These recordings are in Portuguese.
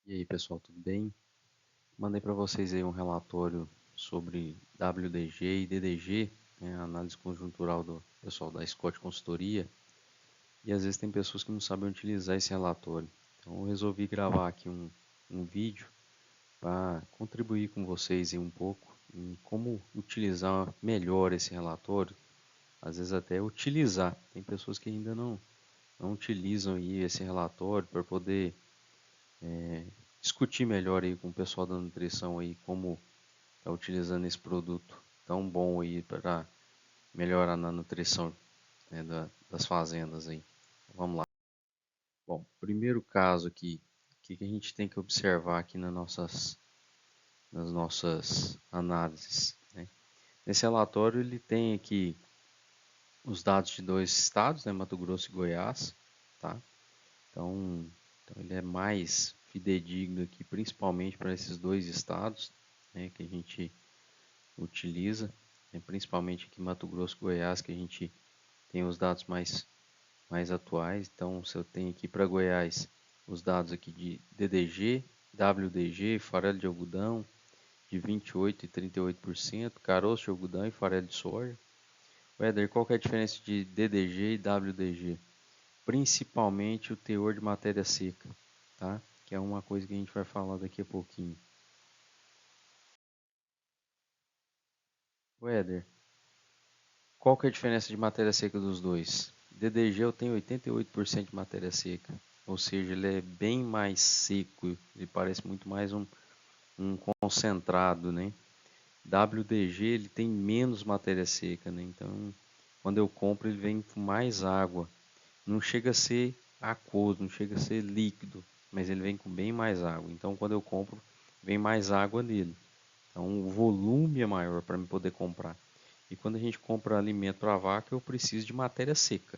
E aí pessoal, tudo bem? Mandei para vocês aí um relatório sobre WDG e DDG, né, a análise conjuntural do pessoal da Scott Consultoria, e às vezes tem pessoas que não sabem utilizar esse relatório. Então eu resolvi gravar aqui um vídeo para contribuir com vocês aí um pouco em como utilizar melhor esse relatório, às vezes até utilizar. Tem pessoas que ainda não utilizam aí esse relatório para poder discutir melhor aí com o pessoal da nutrição aí como está utilizando esse produto tão bom aí para melhorar na nutrição, né, das fazendas aí. Vamos lá. Bom, primeiro caso aqui, o que a gente tem que observar aqui nas nossas análises, né? Nesse relatório ele tem aqui os dados de dois estados, né, Mato Grosso e Goiás, tá? Então ele é mais fidedigno aqui, principalmente para esses dois estados, né, que a gente utiliza, né, principalmente aqui em Mato Grosso e Goiás, que a gente tem os dados mais atuais. Então, se eu tenho aqui para Goiás os dados aqui de DDG, WDG, farelo de algodão de 28% e 38%, caroço de algodão e farelo de soja. Éder, qual que é a diferença de DDG e WDG? Principalmente o teor de matéria seca, tá? Que é uma coisa que a gente vai falar daqui a pouquinho. Éder, qual que é a diferença de matéria seca dos dois? DDG eu tenho 88% de matéria seca, ou seja, ele é bem mais seco, ele parece muito mais um concentrado, né? WDG ele tem menos matéria seca, né? Então, quando eu compro ele vem com mais água. Não chega a ser aquoso, não chega a ser líquido, mas ele vem com bem mais água. Então, quando eu compro, vem mais água nele. Então, o volume é maior para me poder comprar. E quando a gente compra alimento para a vaca, eu preciso de matéria seca.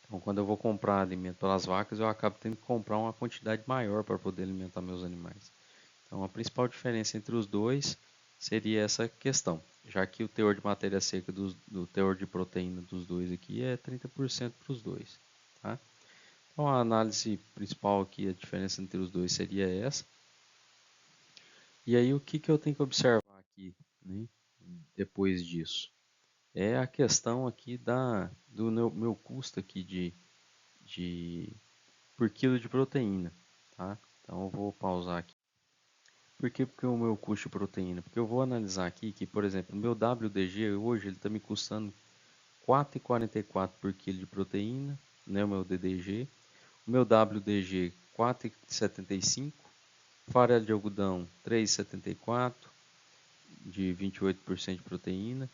Então, quando eu vou comprar alimento para as vacas, eu acabo tendo que comprar uma quantidade maior para poder alimentar meus animais. Então, a principal diferença entre os dois seria essa questão, já que o teor de matéria seca do teor de proteína dos dois aqui é 30% para os dois. Tá? Então, a análise principal aqui, a diferença entre os dois seria essa. E aí, o que eu tenho que observar aqui, né, depois disso? É a questão aqui do meu custo aqui de por quilo de proteína, tá? Então eu vou pausar aqui. Por que? Porque o meu custo de proteína? Porque eu vou analisar aqui que, por exemplo, o meu WDG hoje ele está me custando 4,44 por quilo de proteína, né, o meu DDG. O meu WDG 4,75, farelo de algodão 3,74 de 28% de proteína,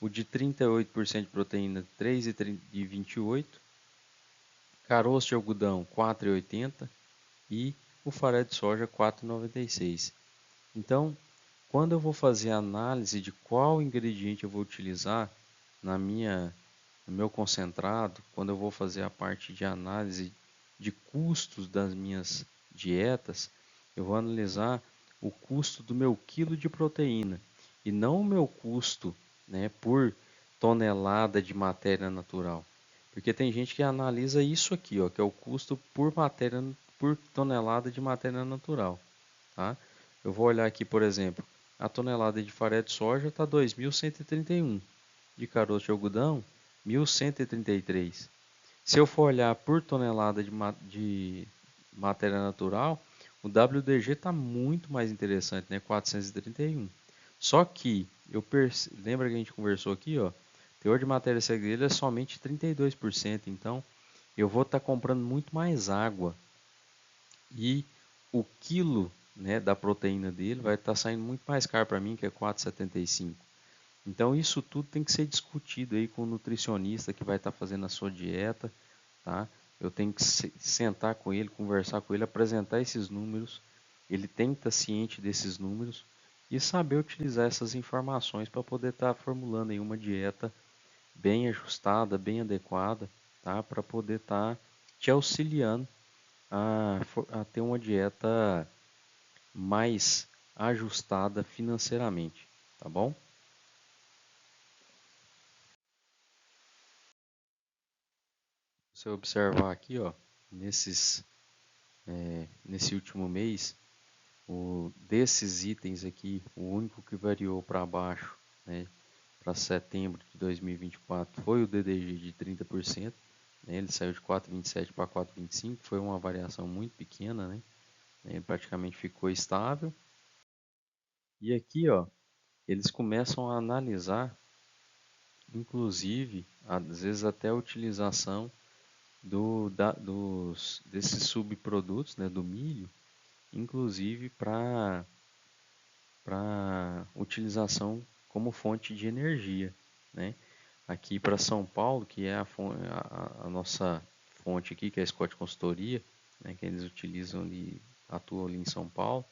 o de 38% de proteína 3,28, caroço de algodão 4,80 e o farelo de soja 4,96. Então, quando eu vou fazer a análise de qual ingrediente eu vou utilizar no meu concentrado, quando eu vou fazer a parte de análise de custos das minhas dietas, eu vou analisar o custo do meu quilo de proteína e não o meu custo, né, por tonelada de matéria natural. Porque tem gente que analisa isso aqui, ó, que é o custo por tonelada de matéria natural, tá? Eu vou olhar aqui, por exemplo, a tonelada de farelo de soja está 2.131, de caroço de algodão 1.133. Se eu for olhar por tonelada de matéria natural, o WDG está muito mais interessante, né? 431. Só que lembra que a gente conversou aqui, ó, o teor de matéria seca dele é somente 32%, então eu vou estar comprando muito mais água e o quilo, né, da proteína dele vai estar saindo muito mais caro para mim, que é 4,75. Então isso tudo tem que ser discutido aí com o nutricionista que vai estar fazendo a sua dieta, tá? Eu tenho que sentar com ele, conversar com ele, apresentar esses números. Ele tem que estar ciente desses números e saber utilizar essas informações para poder estar formulando aí uma dieta bem ajustada, bem adequada, tá? Para poder estar te auxiliando a ter uma dieta mais ajustada financeiramente, tá bom? Se você observar aqui, ó, nesses nesse último mês, desses itens aqui, o único que variou para baixo, né, para setembro de 2024 foi o DDG de 30%, né, ele saiu de 4,27 para 4,25, foi uma variação muito pequena, né, ele praticamente ficou estável. E aqui, ó, eles começam a analisar, inclusive, às vezes até a utilização desses subprodutos, né, do milho, inclusive para utilização como fonte de energia, né? Aqui para São Paulo, que é a nossa fonte aqui, que é a Scott Consultoria, né, que eles utilizam ali, atuam ali em São Paulo.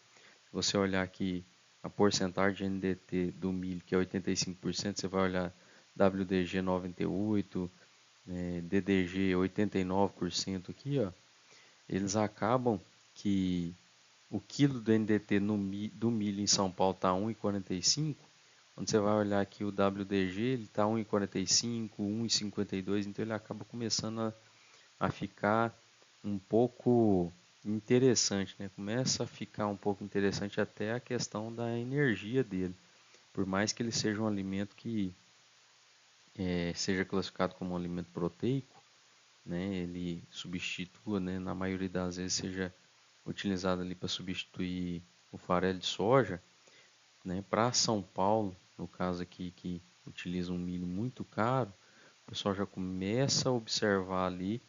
Se você olhar aqui a porcentagem de NDT do milho, que é 85%, você vai olhar WDG 98%, DDG 89% aqui, ó, eles acabam que o quilo do NDT do milho em São Paulo está 1,45. Quando você vai olhar aqui o WDG, ele está 1,45, 1,52, então ele acaba começando a ficar um pouco interessante, né? Começa a ficar um pouco interessante até a questão da energia dele. Por mais que ele seja um alimento que seja classificado como um alimento proteico, né? Ele substitua, né? Na maioria das vezes seja utilizado ali para substituir o farelo de soja, né? Para São Paulo, no caso aqui que utiliza um milho muito caro, o pessoal já começa a observar ali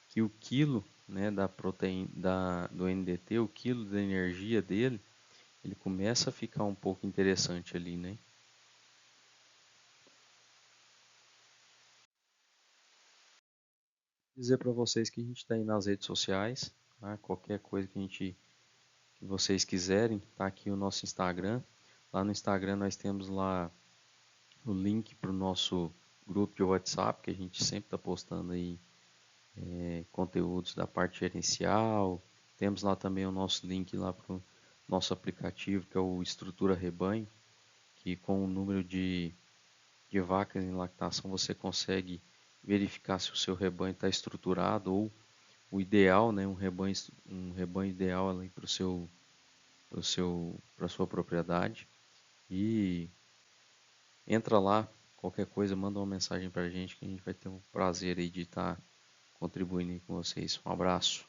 que o quilo, né, da proteína do NDT, o quilo da energia dele, ele começa a ficar um pouco interessante ali, né? Dizer para vocês que a gente está aí nas redes sociais, tá? Qualquer coisa que vocês quiserem, tá aqui o nosso Instagram. Lá no Instagram nós temos lá o link para o nosso grupo de WhatsApp, que a gente sempre está postando aí conteúdos da parte gerencial. Temos lá também o nosso link lá para o nosso aplicativo, que é o Estrutura Rebanho, que com o número de vacas em lactação você consegue verificar se o seu rebanho está estruturado ou o ideal, né, um rebanho ideal para para sua propriedade. E entra lá, qualquer coisa, manda uma mensagem para a gente que a gente vai ter um prazer aí de estar contribuindo aí com vocês. Um abraço.